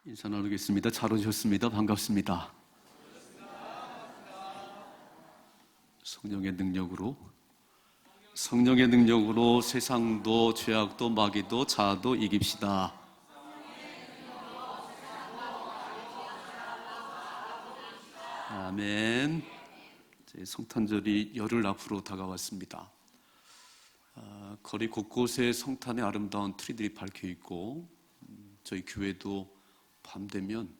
인사 나누겠습니다. 잘 오셨습니다. 반갑습니다. 성령의 능력으로 세상도 죄악도 마귀도 자아도 이깁시다. 아멘. 성탄절이 열흘 앞으로 다가왔습니다. 거리 곳곳에 성탄의 아름다운 트리들이 밝혀 있고, 저희 교회도 밤 되면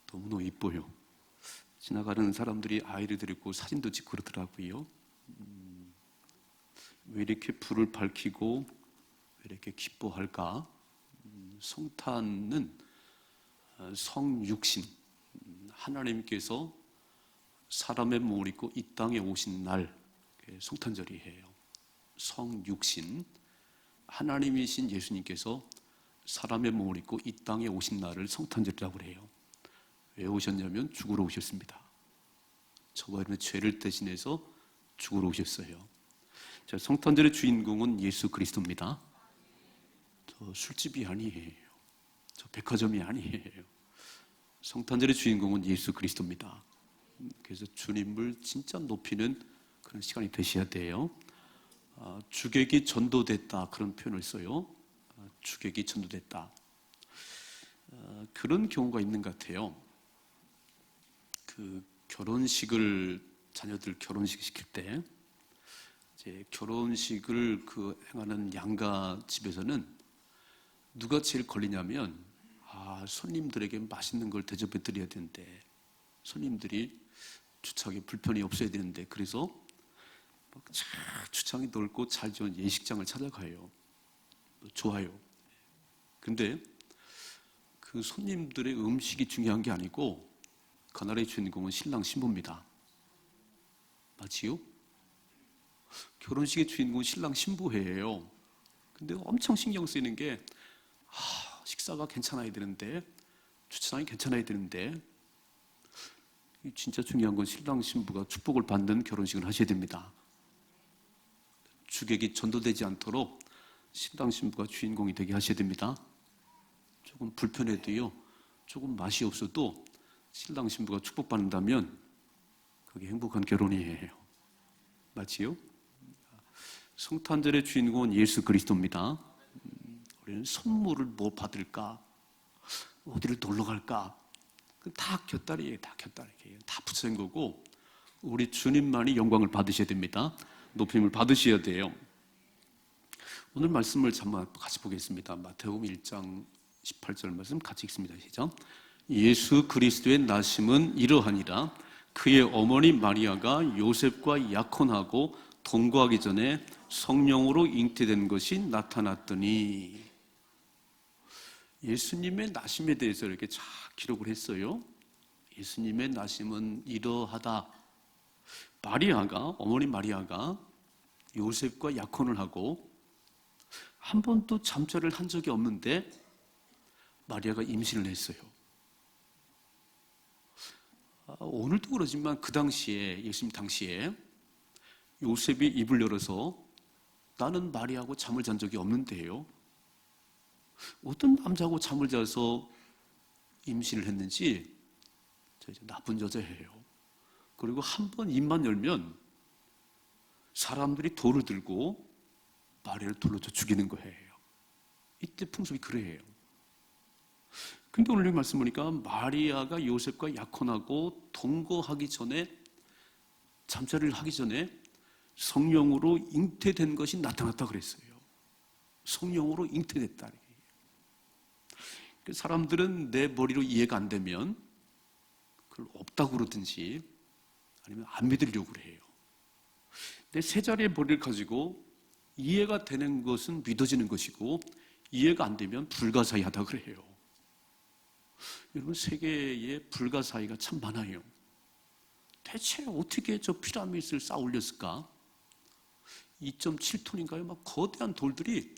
너무너무 이뻐요. 지나가는 사람들이 아이를 데리고 사진도 찍고 그러더라고요. 왜 이렇게 불을 밝히고 왜 이렇게 기뻐할까? 성탄은 성육신, 하나님께서 사람의 몸을 입고 이 땅에 오신 날, 성탄절이에요. 성육신, 하나님이신 예수님께서 사람의 몸을 입고 이 땅에 오신 날을 성탄절이라고 해요. 왜 오셨냐면 죽으러 오셨습니다. 저와 여러분의 죄를 대신해서 죽으러 오셨어요. 자, 성탄절의 주인공은 예수 그리스도입니다. 저 술집이 아니에요. 저 백화점이 아니에요. 성탄절의 주인공은 예수 그리스도입니다. 그래서 주님을 진짜 높이는 그런 시간이 되셔야 돼요. 주객이 전도됐다, 그런 표현을 써요. 주객이 전도됐다. 그런 경우가 있는 것 같아요. 결혼식을, 자녀들 결혼식 시킬 때, 이제 결혼식을 행하는 양가 집에서는 누가 제일 걸리냐면, 손님들에게 맛있는 걸 대접해 드려야 되는데, 손님들이 주차하기 불편이 없어야 되는데, 그래서 주차장이 넓고 잘 지은 예식장을 찾아가요. 좋아요. 근데 그 손님들의 음식이 중요한 게 아니고 그날의 주인공은 신랑 신부입니다. 맞지요? 결혼식의 주인공은 신랑 신부예요. 근데 엄청 신경 쓰이는 게 식사가 괜찮아야 되는데, 주차장이 괜찮아야 되는데, 진짜 중요한 건 신랑 신부가 축복을 받는 결혼식을 하셔야 됩니다. 주객이 전도되지 않도록 신랑 신부가 주인공이 되게 하셔야 됩니다. 조금 불편해도요, 조금 맛이 없어도 신랑 신부가 축복받는다면 그게 행복한 결혼이에요. 맞지요? 성탄절의 주인공은 예수 그리스도입니다. 우리는 선물을 뭐 받을까? 어디를 놀러 갈까? 다 곁다리예요. 다 붙여진 거고, 우리 주님만이 영광을 받으셔야 됩니다. 높임을 받으셔야 돼요. 오늘 말씀을 잠깐 같이 보겠습니다. 마태복음 1장 18절 말씀 같이 읽습니다. 시작. 예수 그리스도의 나심은 이러하니라. 그의 어머니 마리아가 요셉과 약혼하고 동거하기 전에 성령으로 잉태된 것이 나타났더니, 예수님의 나심에 대해서 이렇게 잘 기록을 했어요. 예수님의 나심은 이러하다. 어머니 마리아가 요셉과 약혼을 하고 한 번도 잠자를 한 적이 없는데 마리아가 임신을 했어요. 오늘도 그러지만 그 당시에, 예수님 당시에 요셉이 입을 열어서 나는 마리아하고 잠을 잔 적이 없는데요, 어떤 남자하고 잠을 자서 임신을 했는지, 저 이제 나쁜 여자예요. 그리고 한 번 입만 열면 사람들이 돌을 들고 마리아를 돌로 쳐 죽이는 거예요. 이때 풍습이 그래요. 근데 오늘 말씀 보니까 마리아가 요셉과 약혼하고 동거하기 전에, 잠자리를 하기 전에 성령으로 잉태된 것이 나타났다 그랬어요. 성령으로 잉태됐다. 사람들은 내 머리로 이해가 안 되면 그걸 없다고 그러든지 아니면 안 믿으려고 해요. 내 세 자리의 머리를 가지고 이해가 되는 것은 믿어지는 것이고, 이해가 안 되면 불가사의하다 그래요. 여러분, 세계에 불가사의가 참 많아요. 대체 어떻게 저 피라미드를 쌓아 올렸을까? 2.7톤인가요? 막 거대한 돌들이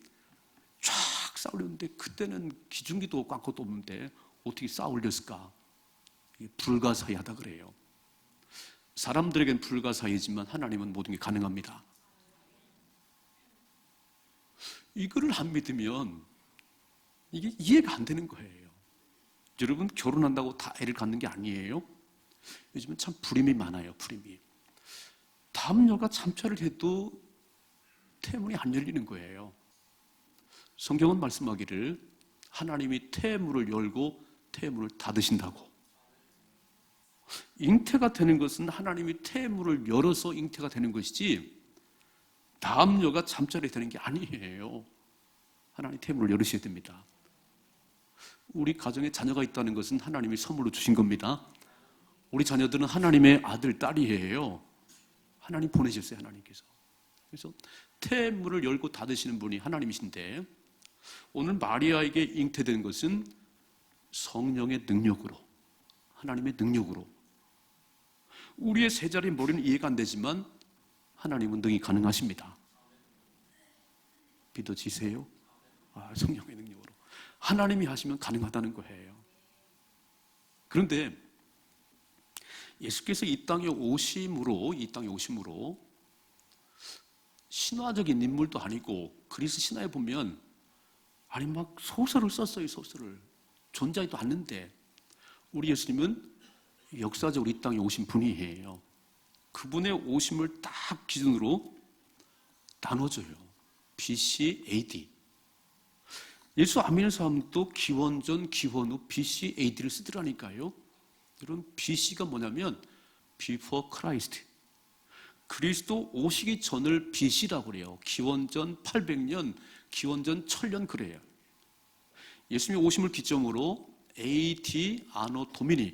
쫙 쌓아 올렸는데, 그때는 기중기도 없고 아무것도 없는데 어떻게 쌓아 올렸을까? 이게 불가사의하다 그래요. 사람들에겐 불가사의지만 하나님은 모든 게 가능합니다. 이거를 안 믿으면 이게 이해가 안 되는 거예요. 여러분, 결혼한다고 다 애를 갖는 게 아니에요. 요즘은 참 불임이 많아요. 불임이. 남녀가 잠자를 해도 태문이 안 열리는 거예요. 성경은 말씀하기를 하나님이 태문을 열고 태문을 닫으신다고. 잉태가 되는 것은 하나님이 태문을 열어서 잉태가 되는 것이지 남녀가 잠자리 되는 게 아니에요. 하나님 태문을 열으셔야 됩니다. 우리 가정에 자녀가 있다는 것은 하나님이 선물로 주신 겁니다. 우리 자녀들은 하나님의 아들, 딸이에요. 하나님 보내셨어요, 하나님께서. 그래서 태문을 열고 닫으시는 분이 하나님이신데 오늘 마리아에게 잉태된 것은 성령의 능력으로, 하나님의 능력으로. 우리의 세 자리 머리는 이해가 안 되지만 하나님은 능히 가능하십니다. 믿어지세요? 성령의 능력으로. 하나님이 하시면 가능하다는 거예요. 그런데 예수께서 이 땅에 오심으로 신화적인 인물도 아니고 그리스 신화에 보면 막 소설을 썼어요. 소설을. 존재하지도 않는데 우리 예수님은 역사적으로 이 땅에 오신 분이에요. 그분의 오심을 딱 기준으로 나눠줘요. BC, AD. 예수 안 믿는 사람도 기원전, 기원 후 BC, AD를 쓰더라니까요. 여러분, BC가 뭐냐면 Before Christ. 그리스도 오시기 전을 BC라고 그래요. 기원전 800년, 기원전 1000년 그래요. 예수님의 오심을 기점으로 AD, 아노 도미니.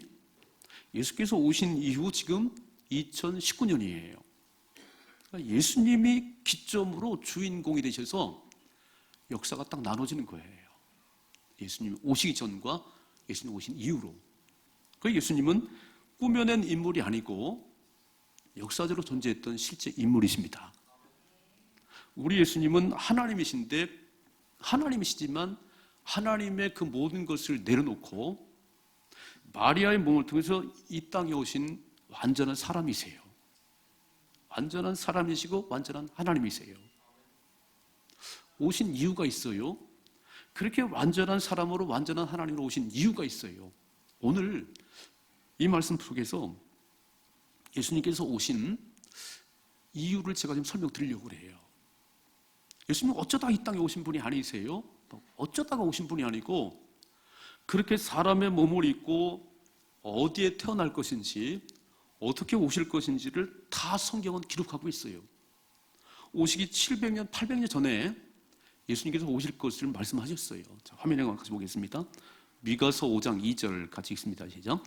예수께서 오신 이후 지금 2019년이에요. 그러니까 예수님이 기점으로 주인공이 되셔서 역사가 딱 나눠지는 거예요. 예수님이 오시기 전과 예수님 오신 이후로. 그 예수님은 꾸며낸 인물이 아니고 역사적으로 존재했던 실제 인물이십니다. 우리 예수님은 하나님이시지만 하나님의 그 모든 것을 내려놓고 마리아의 몸을 통해서 이 땅에 오신 완전한 사람이세요. 완전한 사람이시고 완전한 하나님이세요. 오신 이유가 있어요. 그렇게 완전한 사람으로 완전한 하나님으로 오신 이유가 있어요. 오늘 이 말씀 속에서 예수님께서 오신 이유를 제가 좀 설명드리려고 해요. 예수님은 어쩌다 이 땅에 오신 분이 아니세요. 어쩌다가 오신 분이 아니고 그렇게 사람의 몸을 입고 어디에 태어날 것인지 어떻게 오실 것인지를 다 성경은 기록하고 있어요. 오시기 700년, 800년 전에 예수님께서 오실 것을 말씀하셨어요. 자, 화면에 같이 보겠습니다. 미가서 5장 2절 같이 읽습니다. 시작.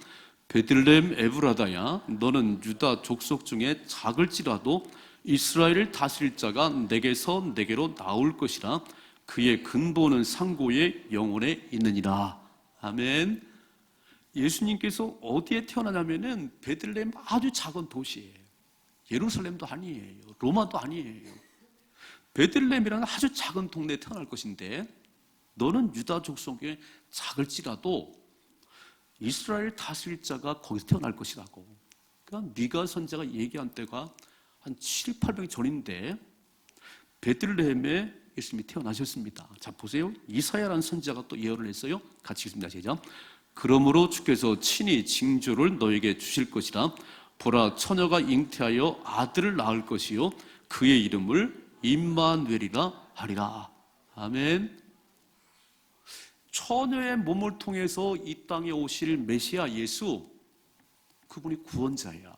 베들레헴 에브라다야, 너는 유다 족속 중에 작을지라도 이스라엘을 다스릴 자가 내게서 내게로 나올 것이라. 그의 근본은 상고의 영혼에 있느니라. 아멘. 예수님께서 어디에 태어나냐면은 베들레헴 아주 작은 도시예요. 예루살렘도 아니에요. 로마도 아니에요. 베들레헴이라는 아주 작은 동네에 태어날 것인데 너는 유다 족속에 작을지라도 이스라엘 다스릴 자가 거기서 태어날 것이라고. 그러니까 미가 선지자가 얘기한 때가 한 7, 800년 전인데 베들레헴에 예수님이 태어나셨습니다. 자, 보세요. 이사야라는 선지자가 또 예언을 했어요. 같이 읽습니다. 시작. 그러므로 주께서 친히 징조를 너에게 주실 것이라. 보라, 처녀가 잉태하여 아들을 낳을 것이요 그의 이름을 임마누엘이라 하리라. 아멘. 처녀의 몸을 통해서 이 땅에 오실 메시아 예수, 그분이 구원자야.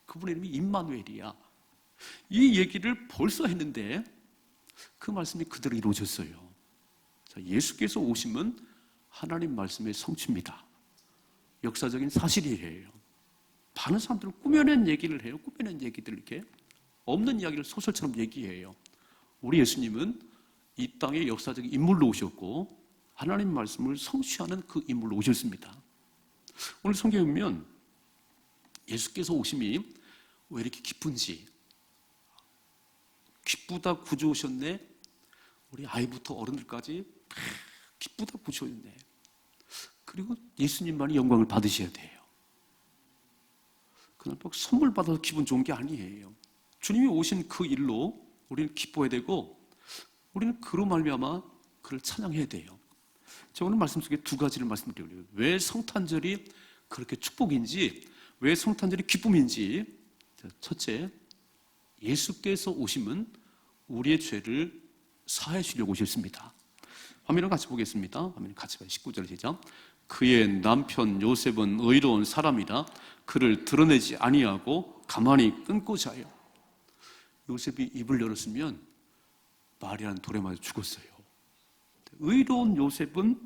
그분의 이름이 임마누엘이야. 이 얘기를 벌써 했는데 그 말씀이 그대로 이루어졌어요. 자, 예수께서 오심은 하나님 말씀의 성취입니다. 역사적인 사실이에요. 많은 사람들은 꾸며낸 얘기를 해요. 꾸며낸 얘기들 이렇게 없는 이야기를 소설처럼 얘기해요. 우리 예수님은 이 땅에 역사적인 인물로 오셨고 하나님 말씀을 성취하는 그 인물로 오셨습니다. 오늘 성경에 보면 예수께서 오심이 왜 이렇게 기쁜지, 기쁘다 구주 오셨네. 우리 아이부터 어른들까지 기쁘다 구주 오셨네. 그리고 예수님만이 영광을 받으셔야 돼요. 그냥 막 선물 받아서 기분 좋은 게 아니에요. 주님이 오신 그 일로 우리는 기뻐해야 되고 우리는 그로 말미암아 그를 찬양해야 돼요. 제가 오늘 말씀 속에 두 가지를 말씀드리려고요. 왜 성탄절이 그렇게 축복인지, 왜 성탄절이 기쁨인지. 첫째, 예수께서 오심은 우리의 죄를 사해 주려고 오셨습니다. 화면을 같이 보겠습니다. 화면 같이 봐요. 19절 시작. 그의 남편 요셉은 의로운 사람이라 그를 드러내지 아니하고 가만히 끊고 자요. 요셉이 입을 열었으면 마리아는 돌에 맞아 죽었어요. 의로운 요셉은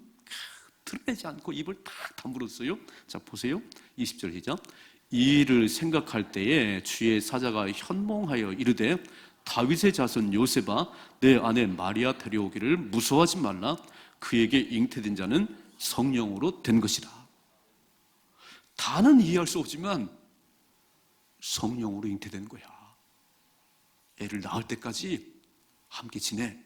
드러내지 않고 입을 딱 다물었어요. 자, 보세요. 20절 시작. 이 일을 생각할 때에 주의 사자가 현몽하여 이르되 다윗의 자손 요셉아, 내 아내 마리아 데려오기를 무서워하지 말라. 그에게 잉태된 자는 성령으로 된 것이라. 다는 이해할 수 없지만 성령으로 잉태된 거야. 애를 낳을 때까지 함께 지내.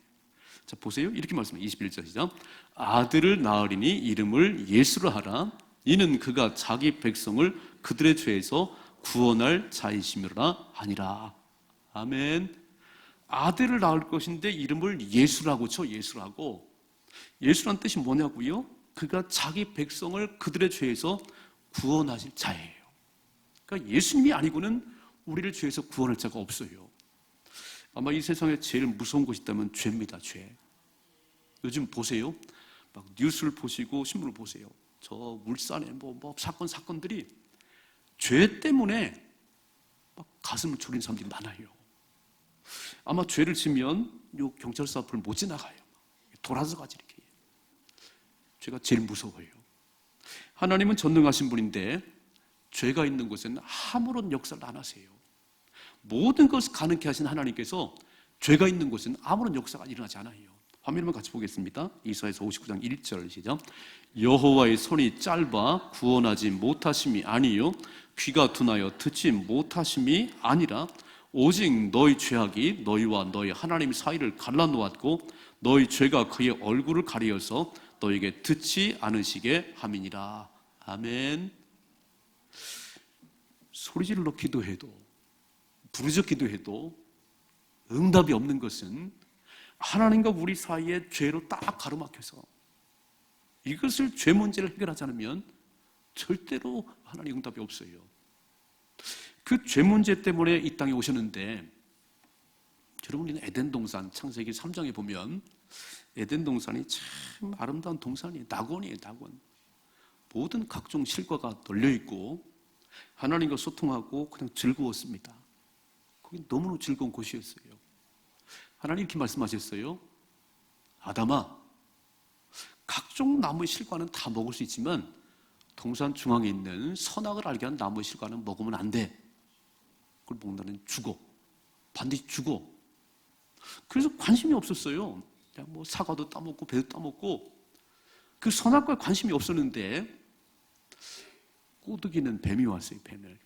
자, 보세요. 이렇게 말씀해요. 21절 시작. 아들을 낳으리니 이름을 예수로 하라. 이는 그가 자기 백성을 그들의 죄에서 구원할 자이심이라 하니라. 아멘. 아들을 낳을 것인데 이름을 예수라고 쳐. 예수라고. 예수란 뜻이 뭐냐고요? 그가 자기 백성을 그들의 죄에서 구원하실 자예요. 그러니까 예수님이 아니고는 우리를 죄에서 구원할 자가 없어요. 아마 이 세상에 제일 무서운 것이 있다면 죄입니다. 죄. 요즘 보세요. 막 뉴스를 보시고 신문을 보세요. 저 울산에 뭐 사건들이 죄 때문에 막 가슴을 졸인 사람들이 많아요. 아마 죄를 지면 요 경찰서 앞을 못 지나가요. 돌아서 가지 이렇게. 죄가 제일 무서워요. 하나님은 전능하신 분인데 죄가 있는 곳에는 아무런 역사를 안 하세요. 모든 것을 가능케 하신 하나님께서 죄가 있는 곳에는 아무런 역사가 일어나지 않아요. 화면을 같이 보겠습니다. 이사야서 59장 1절 시작. 여호와의 손이 짧아 구원하지 못하심이 아니요 귀가 둔하여 듣지 못하심이 아니라 오직 너희 죄악이 너희와 너희 하나님 사이를 갈라놓았고 너희 죄가 그의 얼굴을 가리어서 너에게 듣지 않으시게 함이니라. 아멘. 소리질러 기도해도 부르짖어 기도해도 응답이 없는 것은 하나님과 우리 사이의 죄로 딱 가로막혀서 이것을 죄 문제를 해결하지 않으면 절대로 하나님 응답이 없어요. 그 죄 문제 때문에 이 땅에 오셨는데, 여러분, 우리는 에덴 동산 창세기 3장에 보면 에덴 동산이 참 아름다운 동산이에요. 낙원이에요. 낙원. 모든 각종 실과가 널려있고 하나님과 소통하고 그냥 즐거웠습니다. 거기 너무너무 즐거운 곳이었어요. 하나님 이렇게 말씀하셨어요. 아담아, 각종 나무의 실과는 다 먹을 수 있지만 동산 중앙에 있는 선악을 알게 하는 나무의 실과는 먹으면 안 돼. 그걸 먹는다면 죽어. 반드시 죽어. 그래서 관심이 없었어요. 그냥 뭐 사과도 따먹고 배도 따먹고 그 선악과에 관심이 없었는데 꼬드기는 뱀이 왔어요. 뱀을.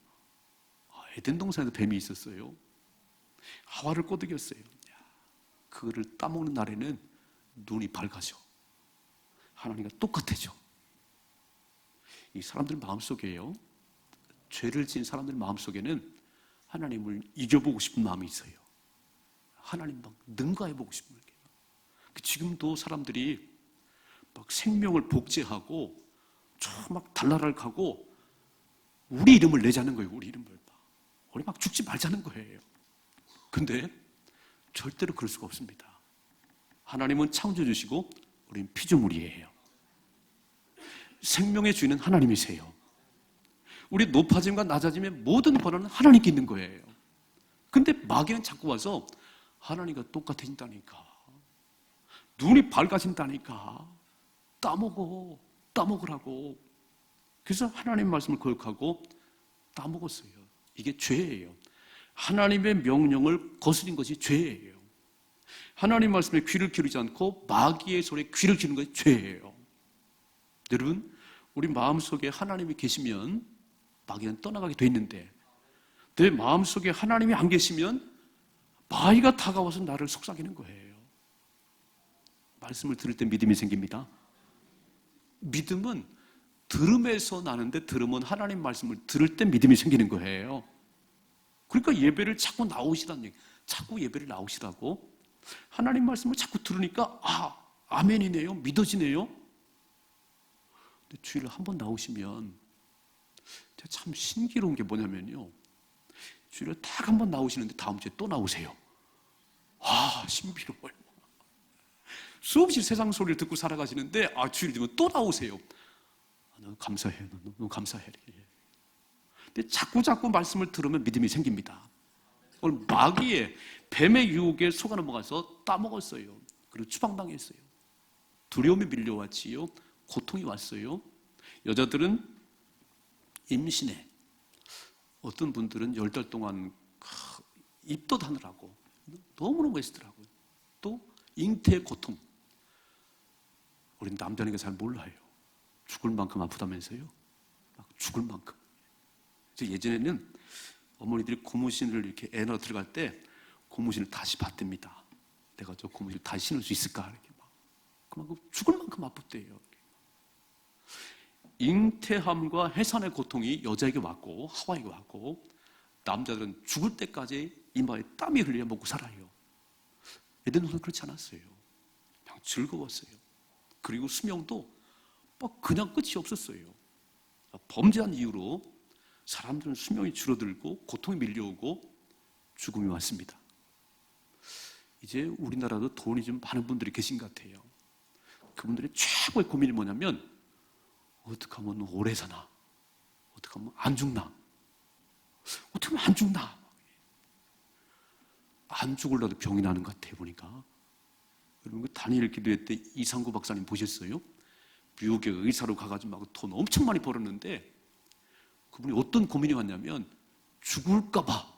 에덴 동산에도 뱀이 있었어요. 하와를 꼬드겼어요. 그거를 따먹는 날에는 눈이 밝아져. 하나님과 똑같아져. 이 사람들 마음속에요, 죄를 지은 사람들 마음속에는 하나님을 이겨보고 싶은 마음이 있어요. 하나님 막 능가해보고 싶은 거예요. 지금도 사람들이 막 생명을 복제하고 막 달나라를 가고 우리 이름을 내자는 거예요. 우리 이름을. 우리 막 죽지 말자는 거예요. 근데 절대로 그럴 수가 없습니다. 하나님은 창조주시고 우리는 피조물이에요. 생명의 주인은 하나님이세요. 우리 높아짐과 낮아짐의 모든 권한은 하나님께 있는 거예요. 근데 마귀는 자꾸 와서 하나님과 똑같아진다니까, 눈이 밝아진다니까, 따먹으라고. 그래서 하나님 말씀을 거역하고 따먹었어요. 이게 죄예요. 하나님의 명령을 거스린 것이 죄예요. 하나님 말씀에 귀를 기울이지 않고 마귀의 소리에 귀를 기울이는 것이 죄예요. 여러분, 우리 마음속에 하나님이 계시면 마귀는 떠나가게 돼 있는데, 내 마음속에 하나님이 안 계시면 마귀가 다가와서 나를 속삭이는 거예요. 말씀을 들을 때 믿음이 생깁니다. 믿음은 들음에서 나는데, 들음은 하나님 말씀을 들을 때 믿음이 생기는 거예요. 그러니까 예배를 자꾸 나오시라는 얘기, 자꾸 예배를 나오시라고. 하나님 말씀을 자꾸 들으니까 아멘이네요, 믿어지네요. 근데 주일에 한 번 나오시면 제가 참 신기로운 게 뭐냐면요, 주일에 딱 한 번 나오시는데 다음 주에 또 나오세요. 아, 신비로워요. 수없이 세상 소리를 듣고 살아가시는데 주일 되면 또 나오세요. 너무 감사해요. 너무 감사해요. 근데 자꾸 말씀을 들으면 믿음이 생깁니다. 오늘 마귀의 뱀의 유혹에 속아 넘어가서 따먹었어요. 그리고 추방당했어요. 두려움이 밀려왔지요. 고통이 왔어요. 여자들은 임신에, 어떤 분들은 10달 동안 입덧하느라고 너무너무 애쓰더라고요. 또 잉태의 고통. 우린 남자니까 잘 몰라요. 죽을 만큼 아프다면서요. 죽을 만큼. 예전에는 어머니들이 고무신을 이렇게 애 넣어 들어갈 때 고무신을 다시 받듭니다. 내가 저 고무신을 다시 신을 수 있을까? 이렇게 막. 그만큼 죽을 만큼 아팠대요. 잉태함과 해산의 고통이 여자에게 왔고 하와에게 왔고, 남자들은 죽을 때까지 이마에 땀이 흘려 먹고 살아요. 에덴동산은 그렇지 않았어요. 그냥 즐거웠어요. 그리고 수명도 막 그냥 끝이 없었어요. 범죄한 이유로 사람들은 수명이 줄어들고 고통이 밀려오고 죽음이 왔습니다. 이제 우리나라도 돈이 좀 많은 분들이 계신 것 같아요. 그분들의 최고의 고민이 뭐냐면, 어떻게 하면 오래 사나? 어떻게 하면 안 죽나? 어떻게 하면 안 죽나? 안 죽으려도 병이 나는 것 같아요, 보니까. 여러분, 그 다니엘 기도회 때 이상구 박사님 보셨어요? 미국에 의사로 가가지고 막 돈 엄청 많이 벌었는데, 그분이 어떤 고민이 왔냐면, 죽을까봐.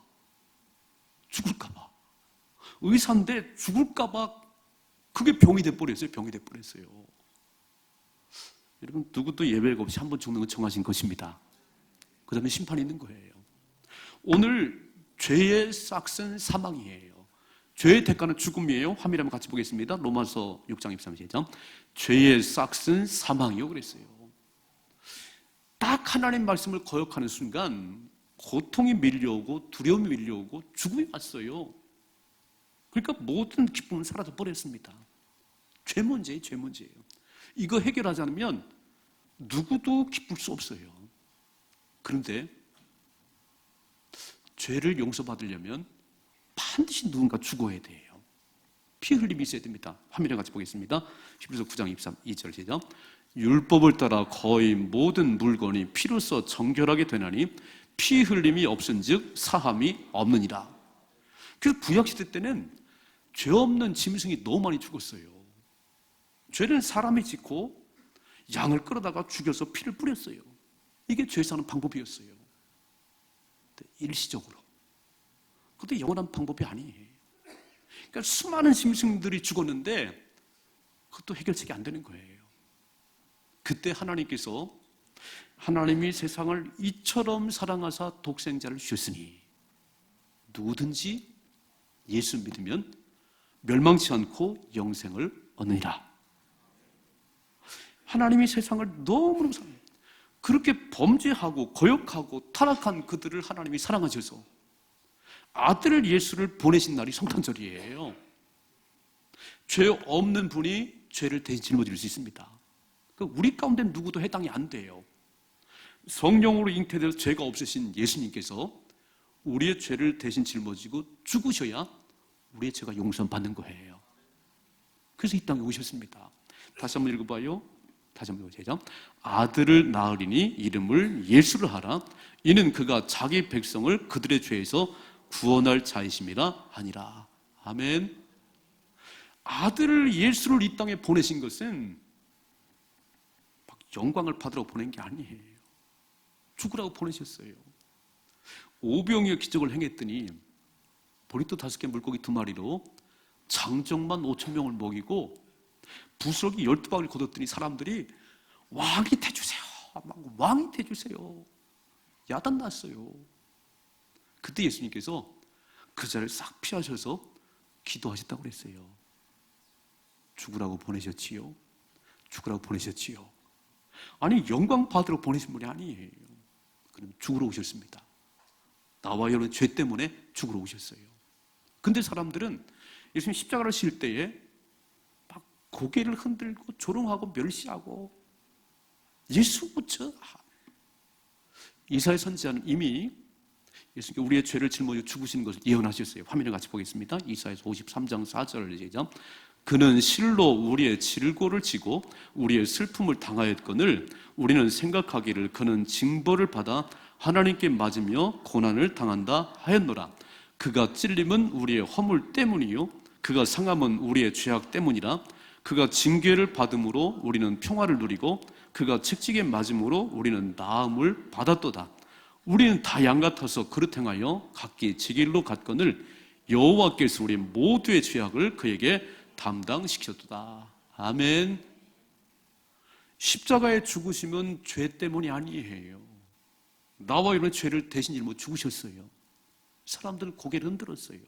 의사인데 죽을까봐 그게 병이 돼버렸어요. 병이 돼버렸어요. 여러분, 누구도 예외가 없이 한 번 죽는 건 정하신 것입니다. 그 다음에 심판이 있는 거예요. 오늘 죄의 싹은 사망이에요. 죄의 대가는 죽음이에요. 화면을 한번 같이 보겠습니다. 로마서 6장 23절. 죄의 싹은 사망이요 그랬어요. 딱 하나님 말씀을 거역하는 순간 고통이 밀려오고 두려움이 밀려오고 죽음이 왔어요. 그러니까 모든 기쁨은 사라져 버렸습니다. 죄 문제예요. 이거 해결하지 않으면 누구도 기쁠 수 없어요. 그런데 죄를 용서받으려면 반드시 누군가 죽어야 돼요. 피 흘림이 있어야 됩니다. 화면에 같이 보겠습니다. 히브리서 9장 22절 시작. 율법을 따라 거의 모든 물건이 피로써 정결하게 되나니 피 흘림이 없은즉 사함이 없느니라. 그래서 구약시대 때는 죄 없는 짐승이 너무 많이 죽었어요. 죄는 사람이 짓고 양을 끌어다가 죽여서 피를 뿌렸어요. 이게 죄 사는 방법이었어요. 일시적으로. 그런데 영원한 방법이 아니에요. 그러니까 수많은 짐승들이 죽었는데 그것도 해결책이 안 되는 거예요. 그때 하나님께서 하나님이 세상을 이처럼 사랑하사 독생자를 주셨으니 누구든지 예수 믿으면 멸망치 않고 영생을 얻느니라. 하나님이 세상을 너무너무 사랑해요. 그렇게 범죄하고 거역하고 타락한 그들을 하나님이 사랑하셔서 아들 예수를 보내신 날이 성탄절이에요. 죄 없는 분이 죄를 대신 짊어질 수 있습니다. 우리 가운데 누구도 해당이 안 돼요. 성령으로 잉태돼서 죄가 없으신 예수님께서 우리의 죄를 대신 짊어지고 죽으셔야 우리의 죄가 용서받는 거예요. 그래서 이 땅에 오셨습니다. 다시 한번 읽어봐요. 다시 한번 읽어보세요. 아들을 낳으리니 이름을 예수를 하라. 이는 그가 자기 백성을 그들의 죄에서 구원할 자이심이라 하니라. 아멘. 아들을 예수를 이 땅에 보내신 것은 막 영광을 받으러 보낸 게 아니에요. 죽으라고 보내셨어요. 오병이어 기적을 행했더니 보리떡 5개 물고기 2마리로 장정만 5,000명을 먹이고 부스러기 12방울 걷었더니 사람들이 왕이 돼주세요. 왕이 돼주세요. 야단 났어요. 그때 예수님께서 그 자리를 싹 피하셔서 기도하셨다고 그랬어요. 죽으라고 보내셨지요. 죽으라고 보내셨지요. 아니 영광 받으러 보내신 분이 아니에요. 그럼 죽으러 오셨습니다. 나와 여러분 죄 때문에 죽으러 오셨어요. 근데 사람들은 예수님 십자가를 실 때에 막 고개를 흔들고 조롱하고 멸시하고 예수부터. 이사야 선지자는 이미 예수님께 우리의 죄를 짊어지고 죽으시는 것을 예언하셨어요. 화면을 같이 보겠습니다. 이사야서 53장 4절을 시작. 그는 실로 우리의 질고를 지고 우리의 슬픔을 당하였거늘 우리는 생각하기를 그는 징벌을 받아 하나님께 맞으며 고난을 당한다 하였노라. 그가 찔림은 우리의 허물 때문이요 그가 상함은 우리의 죄악 때문이라. 그가 징계를 받음으로 우리는 평화를 누리고 그가 책찍에 맞음으로 우리는 나음을 받았도다. 우리는 다 양 같아서 그릇 행하여 각기 제 길로 갔거늘 여호와께서 우리 모두의 죄악을 그에게 담당시켰도다. 아멘. 십자가의 죽으심은 죄 때문이 아니에요. 나와 여러분의 죄를 대신 짊어 죽으셨어요. 사람들은 고개를 흔들었어요.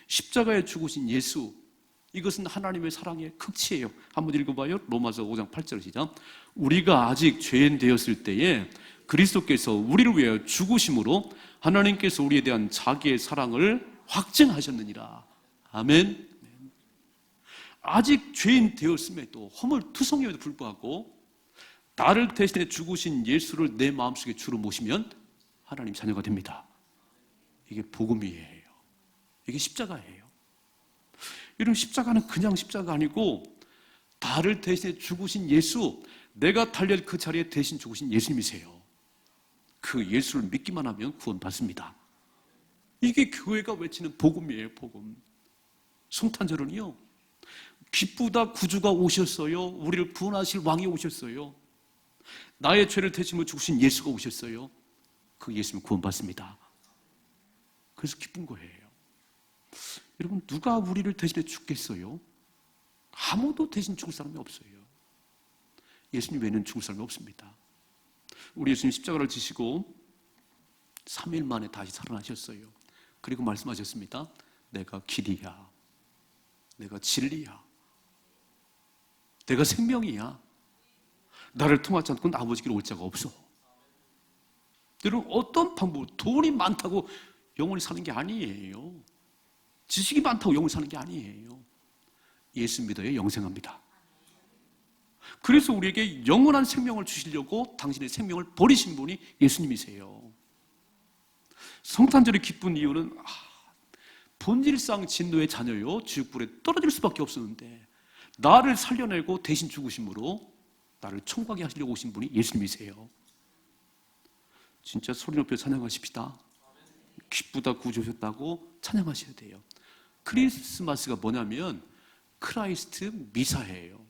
십자가에 죽으신 예수, 이것은 하나님의 사랑의 극치예요. 한번 읽어봐요. 로마서 5장 8절 시작. 우리가 아직 죄인 되었을 때에 그리스도께서 우리를 위하여 죽으심으로 하나님께서 우리에 대한 자기의 사랑을 확증하셨느니라. 아멘. 아직 죄인 되었음에도 허물투성임에도 불구하고 나를 대신해 죽으신 예수를 내 마음속에 주로 모시면 하나님 자녀가 됩니다. 이게 복음이에요. 이게 십자가예요. 이런 십자가는 그냥 십자가 아니고 나를 대신해 죽으신 예수, 내가 달릴 그 자리에 대신 죽으신 예수님이세요. 그 예수를 믿기만 하면 구원받습니다. 이게 교회가 외치는 복음이에요. 복음. 성탄절은요, 기쁘다 구주가 오셨어요. 우리를 구원하실 왕이 오셨어요. 나의 죄를 대신해 죽으신 예수가 오셨어요. 그 예수는 구원받습니다. 그래서 기쁜 거예요. 여러분, 누가 우리를 대신해 죽겠어요? 아무도 대신 죽을 사람이 없어요. 예수님 외에는 죽을 사람이 없습니다. 우리 예수님 십자가를 지시고 3일 만에 다시 살아나셨어요. 그리고 말씀하셨습니다. 내가 길이야, 내가 진리야, 내가 생명이야. 나를 통하지 않고는 아버지께로 올 자가 없어. 여러분, 어떤 방법, 돈이 많다고 영원히 사는 게 아니에요. 지식이 많다고 영원히 사는 게 아니에요. 예수 믿어야 영생합니다. 그래서 우리에게 영원한 생명을 주시려고 당신의 생명을 버리신 분이 예수님이세요. 성탄절이 기쁜 이유는 본질상 진노의 자녀요 지옥불에 떨어질 수밖에 없었는데 나를 살려내고 대신 죽으심으로 나를 천국에 하시려고 오신 분이 예수님이세요. 진짜 소리 높여 찬양하십시다. 기쁘다 구주셨다고 찬양하셔야 돼요. 크리스마스가 뭐냐면 크라이스트 미사예요.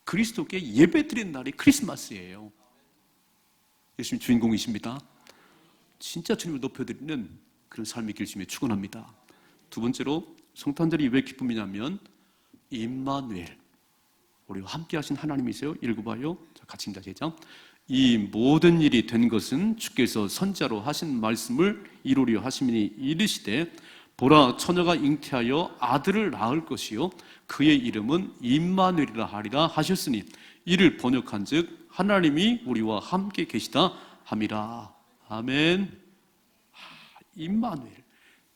그리스도께 예배 드리는 날이 크리스마스예요. 예수님 주인공이십니다. 진짜 주님을 높여드리는 그런 삶이 길심에 축원합니다. 두 번째로 성탄절이 왜 기쁨이냐면 임마누엘, 우리와 함께 하신 하나님이세요. 읽어봐요. 자, 같이 읽자. 시작. 이 모든 일이 된 것은 주께서 선지자로 하신 말씀을 이루려 하심이니 이르시되 보라 처녀가 잉태하여 아들을 낳을 것이요 그의 이름은 임마누엘이라 하리라 하셨으니 이를 번역한즉 하나님이 우리와 함께 계시다 함이라. 아멘. 임마누엘,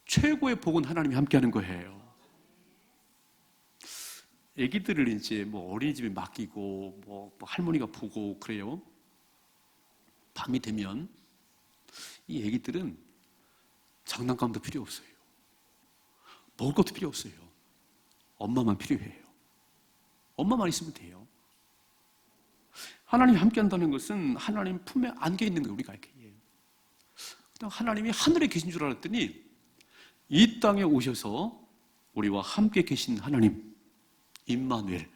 최고의 복은 하나님이 함께하는 거예요. 아기들을 이제 어린이집에 맡기고 뭐 할머니가 보고 그래요. 밤이 되면 이 아기들은 장난감도 필요 없어요. 먹을 것도 필요 없어요. 엄마만 필요해요. 엄마만 있으면 돼요. 하나님이 함께 한다는 것은 하나님 품에 안겨 있는 거예요. 우리가 이렇게. 하나님이 하늘에 계신 줄 알았더니 이 땅에 오셔서 우리와 함께 계신 하나님, 임마누엘.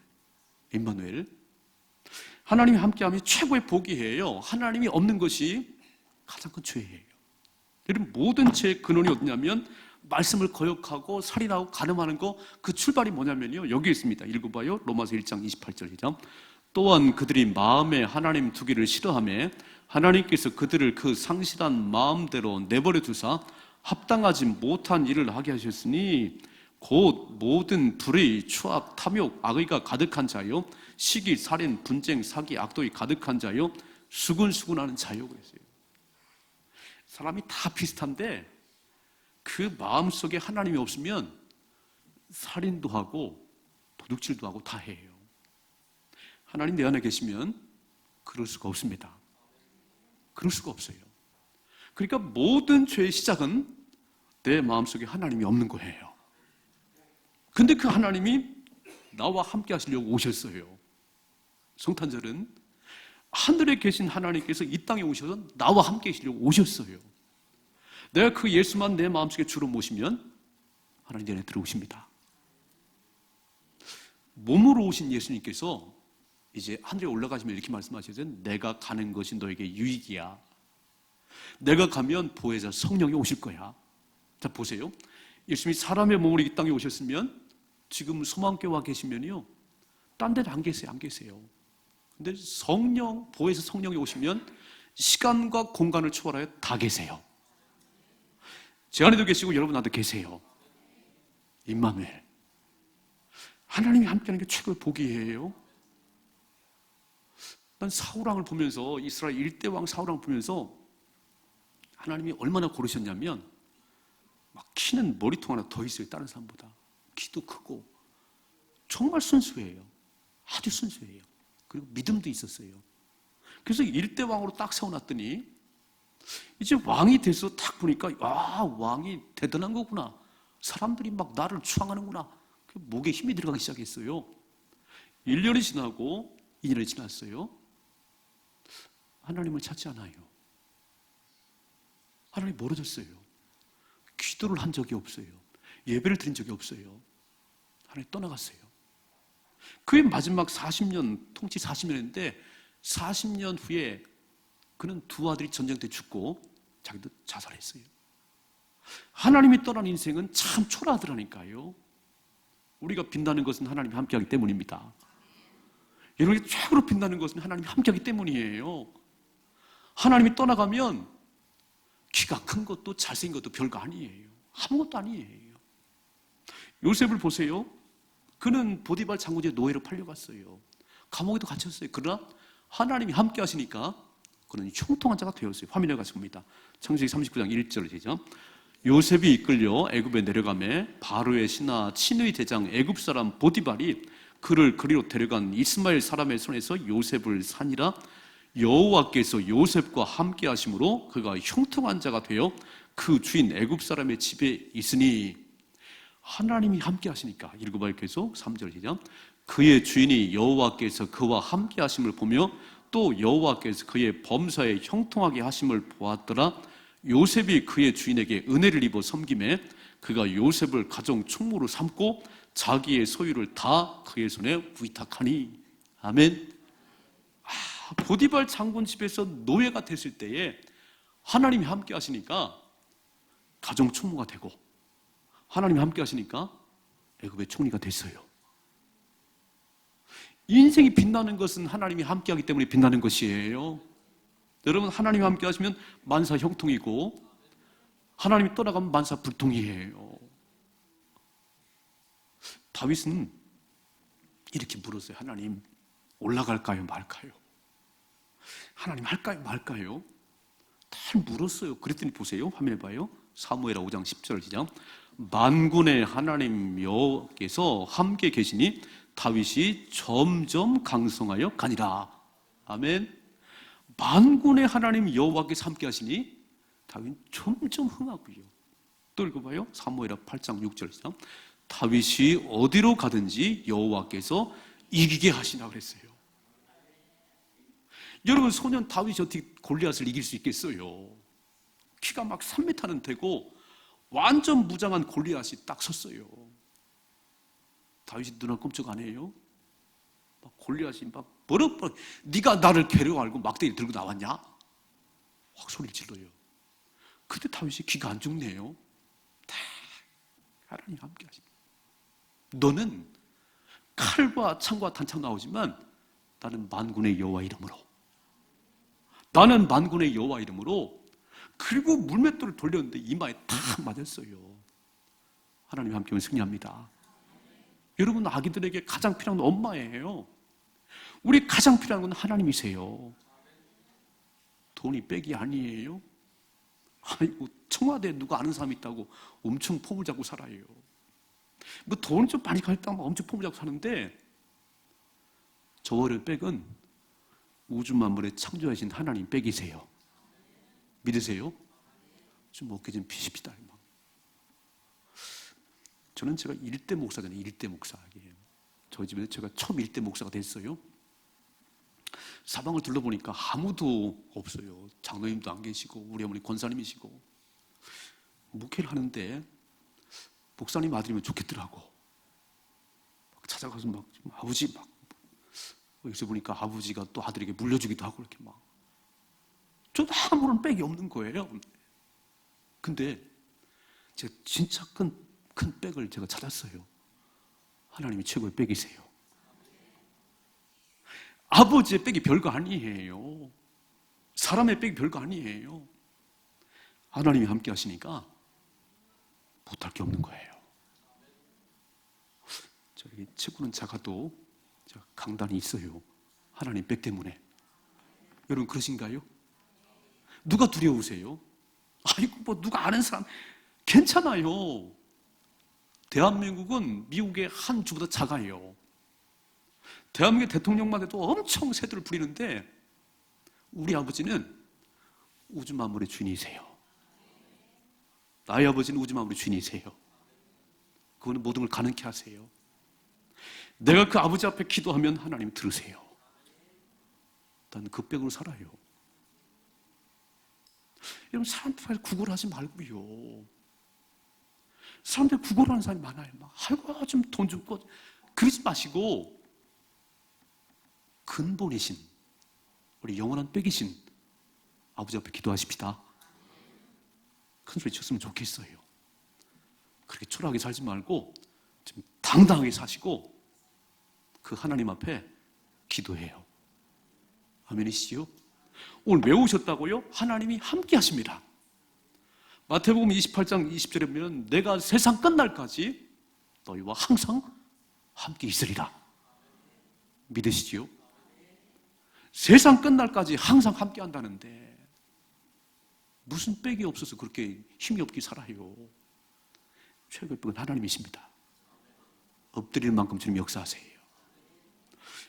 하나님이 함께함이 최고의 복이에요. 하나님이 없는 것이 가장 큰 죄예요. 여러분, 모든 죄의 근원이 어디냐면 말씀을 거역하고 살인하고 간음하는 거, 그 출발이 뭐냐면요, 여기 있습니다. 읽어봐요. 로마서 1장 28절 시작. 또한 그들이 마음에 하나님 두기를 싫어하며 하나님께서 그들을 그 상실한 마음대로 내버려 두사 합당하지 못한 일을 하게 하셨으니 곧 모든 불의, 추악, 탐욕, 악의가 가득한 자요 시기, 살인, 분쟁, 사기, 악독이 가득한 자요 수군수군하는 자요. 그랬어요. 사람이 다 비슷한데 그 마음속에 하나님이 없으면 살인도 하고 도둑질도 하고 다 해요. 하나님 내 안에 계시면 그럴 수가 없습니다. 그럴 수가 없어요. 그러니까 모든 죄의 시작은 내 마음속에 하나님이 없는 거예요. 근데 그 하나님이 나와 함께 하시려고 오셨어요. 성탄절은 하늘에 계신 하나님께서 이 땅에 오셔서 나와 함께 계시려고 오셨어요. 내가 그 예수만 내 마음속에 주로 모시면 하나님 내 안에 들어오십니다. 몸으로 오신 예수님께서 이제 하늘에 올라가시면 이렇게 말씀하시죠. 내가 가는 것이 너에게 유익이야. 내가 가면 보혜사 성령이 오실 거야. 자, 보세요. 예수님이 사람의 몸으로 이 땅에 오셨으면 지금 소망교와 계시면요, 딴 데는 안 계세요. 안 계세요. 근데 성령, 보혜사 성령이 오시면 시간과 공간을 초월하여 다 계세요. 제 안에도 계시고 여러분 안에도 계세요. 임마누엘. 하나님이 함께하는 게 최고의 복이에요. 난 사울왕을 보면서, 이스라엘 1대 왕 사울왕을 보면서 하나님이 얼마나 고르셨냐면, 막 키는 머리통 하나 더 있어요. 다른 사람보다. 키도 크고 정말 순수해요. 아주 순수해요. 그리고 믿음도 있었어요. 그래서 1대 왕으로 딱 세워놨더니 이제 왕이 돼서 딱 보니까, 아, 왕이 대단한 거구나. 사람들이 막 나를 추앙하는구나. 목에 힘이 들어가기 시작했어요. 1년이 지나고 2년이 지났어요. 하나님을 찾지 않아요. 하나님 멀어졌어요. 기도를 한 적이 없어요. 예배를 드린 적이 없어요. 하나님 떠나갔어요. 그의 마지막 40년, 통치 40년인데 40년 후에 그는 두 아들이 전쟁 때 죽고 자기도 자살했어요. 하나님이 떠난 인생은 참 초라하더라니까요. 우리가 빛나는 것은 하나님이 함께하기 때문입니다. 여러분이 최고로 빛나는 것은 하나님이 함께하기 때문이에요. 하나님이 떠나가면 키가 큰 것도 잘생긴 것도 별거 아니에요. 아무것도 아니에요. 요셉을 보세요. 그는 보디발 장군의 노예로 팔려갔어요. 감옥에도 갇혔어요. 그러나 하나님이 함께 하시니까 그는 형통한 자가 되었어요. 화면에 같이 봅니다. 창세기 39장 1절 시작. 요셉이 이끌려 애굽에 내려가매 바로의 신하 친의 대장 애굽 사람 보디발이 그를 그리로 데려간 이스마엘 사람의 손에서 요셉을 산이라. 여호와께서 요셉과 함께 하심으로 그가 형통한 자가 되어 그 주인 애굽 사람의 집에 있으니. 하나님이 함께 하시니까 읽어봐요. 계속 3절 시작. 그의 주인이 여호와께서 그와 함께 하심을 보며 또 여호와께서 그의 범사에 형통하게 하심을 보았더라. 요셉이 그의 주인에게 은혜를 입어 섬김에 그가 요셉을 가정 총무로 삼고 자기의 소유를 다 그의 손에 위탁하니. 아멘. 보디발 장군 집에서 노예가 됐을 때에 하나님이 함께 하시니까 가정 총무가 되고, 하나님이 함께 하시니까 애굽의 총리가 됐어요. 인생이 빛나는 것은 하나님이 함께 하기 때문에 빛나는 것이에요. 여러분, 하나님이 함께 하시면 만사 형통이고 하나님이 떠나가면 만사 불통이에요. 다윗은 이렇게 물었어요. 하나님, 올라갈까요 말까요? 하나님, 할까요 말까요? 다 물었어요. 그랬더니 보세요. 화면에 봐요. 사무엘하 5장 10절 시작. 만군의 하나님 여호와께서 함께 계시니 다윗이 점점 강성하여 가니라. 아멘. 만군의 하나님 여호와께서 함께 하시니 다윗은 점점 흥하고요. 또 읽어봐요. 사무엘하 8장 6절 시작. 다윗이 어디로 가든지 여호와께서 이기게 하시나 그랬어요. 여러분, 소년 다윗이 어떻게 골리앗을 이길 수 있겠어요? 키가 막 3m는 되고 완전 무장한 골리앗이 딱 섰어요. 다윗이 눈을 끔찍 안 해요? 막 골리앗이 막 버럭버럭, 네가 나를 괴로워 알고 막대기 들고 나왔냐? 확 소리를 질러요. 그때 다윗이 귀가 안 죽네요. 다 하나님 함께 하십니다. 너는 칼과 창과 단창 나오지만 나는 만군의 여호와 이름으로, 나는 만군의 여호와 이름으로. 그리고 물맷돌을 돌렸는데 이마에 탁 맞았어요. 하나님 함께하면 승리합니다. 여러분, 아기들에게 가장 필요한 건 엄마예요. 우리 가장 필요한 건 하나님이세요. 돈이 빽이 아니에요. 아이고, 청와대에 누가 아는 사람이 있다고 엄청 폼을 잡고 살아요. 뭐 돈 좀 많이 가있다고 엄청 폼을 잡고 사는데, 저월의 빽은 우주 만물에 창조하신 하나님 백이세요. 믿으세요? 좀 어깨 좀 피십시다. 저는 제가 일대 목사잖아요. 일대 목사예요. 저희 집에 제가 처음 일대 목사가 됐어요. 사방을 둘러보니까 아무도 없어요. 장로님도 안 계시고 우리 어머니 권사님이시고. 목회를 하는데 목사님 아들이면 좋겠더라고. 막 찾아가서 막 아버지 막 여기서 보니까 아버지가 또 아들에게 물려주기도 하고 이렇게 막. 저도 아무런 백이 없는 거예요. 근데 제가 진짜 큰 백을 제가 찾았어요. 하나님이 최고의 백이세요. 아버지의 백이 별거 아니에요. 사람의 백이 별거 아니에요. 하나님이 함께 하시니까 못할 게 없는 거예요. 저기 체구는 작아도 강단이 있어요. 하나님 백 때문에. 여러분 그러신가요? 누가 두려우세요? 아이고 뭐 누가 아는 사람 괜찮아요. 대한민국은 미국의 한 주보다 작아요. 대한민국 대통령만 해도 엄청 새들을 부리는데 우리 아버지는 우주 만물의 주인이세요. 나의 아버지는 우주 만물의 주인이세요. 그분은 모든 걸 가능케 하세요. 내가 그 아버지 앞에 기도하면 하나님 들으세요. 난 그 백으로 살아요. 여러분 사람들 구걸하지 말고요. 사람들 구걸하는 사람이 많아요. 막 아이고 좀 돈 주고 그러지 마시고 근본이신 우리 영원한 백이신 아버지 앞에 기도하십시다. 큰 소리 쳤으면 좋겠어요. 그렇게 초라하게 살지 말고 좀 당당하게 사시고 그 하나님 앞에 기도해요. 아멘이시죠? 오늘 외우셨다고요? 하나님이 함께 하십니다. 마태복음 28장 20절에 보면 내가 세상 끝날까지 너희와 항상 함께 있으리라. 믿으시지요? 세상 끝날까지 항상 함께 한다는데 무슨 백이 없어서 그렇게 힘이 없게 살아요. 최고의 백은 하나님이십니다. 엎드리는 만큼 주님 역사하세요.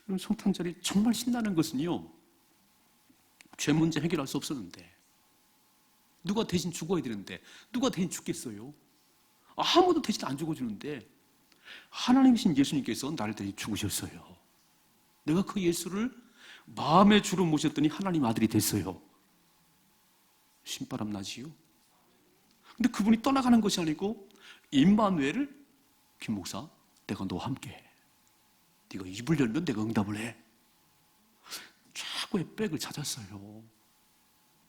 이런 성탄절이 정말 신나는 것은요, 죄 문제 해결할 수 없었는데 누가 대신 죽어야 되는데 누가 대신 죽겠어요? 아무도 대신 안 죽어주는데 하나님이신 예수님께서 나를 대신 죽으셨어요. 내가 그 예수를 마음의 주로 모셨더니 하나님 아들이 됐어요. 신바람 나지요? 근데 그분이 떠나가는 것이 아니고 임마누엘을 김 목사 내가 너와 함께 해. 네가 입을 열면 내가 응답을 해. 최고의 백을 찾았어요.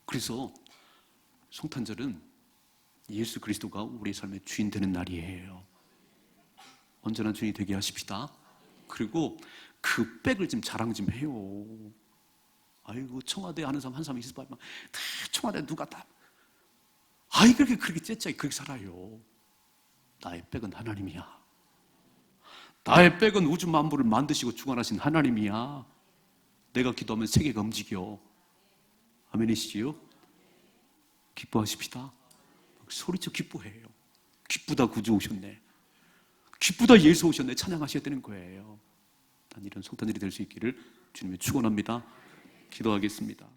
그래서 성탄절은 예수 그리스도가 우리의 삶의 주인 되는 날이에요. 언제나 주인이 되게 하십시다. 그리고 그 백을 좀 자랑 좀 해요. 아이고 청와대 아는 사람 한 사람 있을 바에만 다 청와대 누가 다 아이 그렇게 째짜게 그렇게 살아요. 나의 백은 하나님이야. 나의 백은 우주 만물을 만드시고 주관하신 하나님이야. 내가 기도하면 세계가 움직여. 아멘이시지요? 기뻐하십시다. 소리쳐 기뻐해요. 기쁘다 구주 오셨네. 기쁘다 예수 오셨네. 찬양하셔야 되는 거예요. 난 이런 성탄절이 될 수 있기를 주님의 축원합니다. 기도하겠습니다.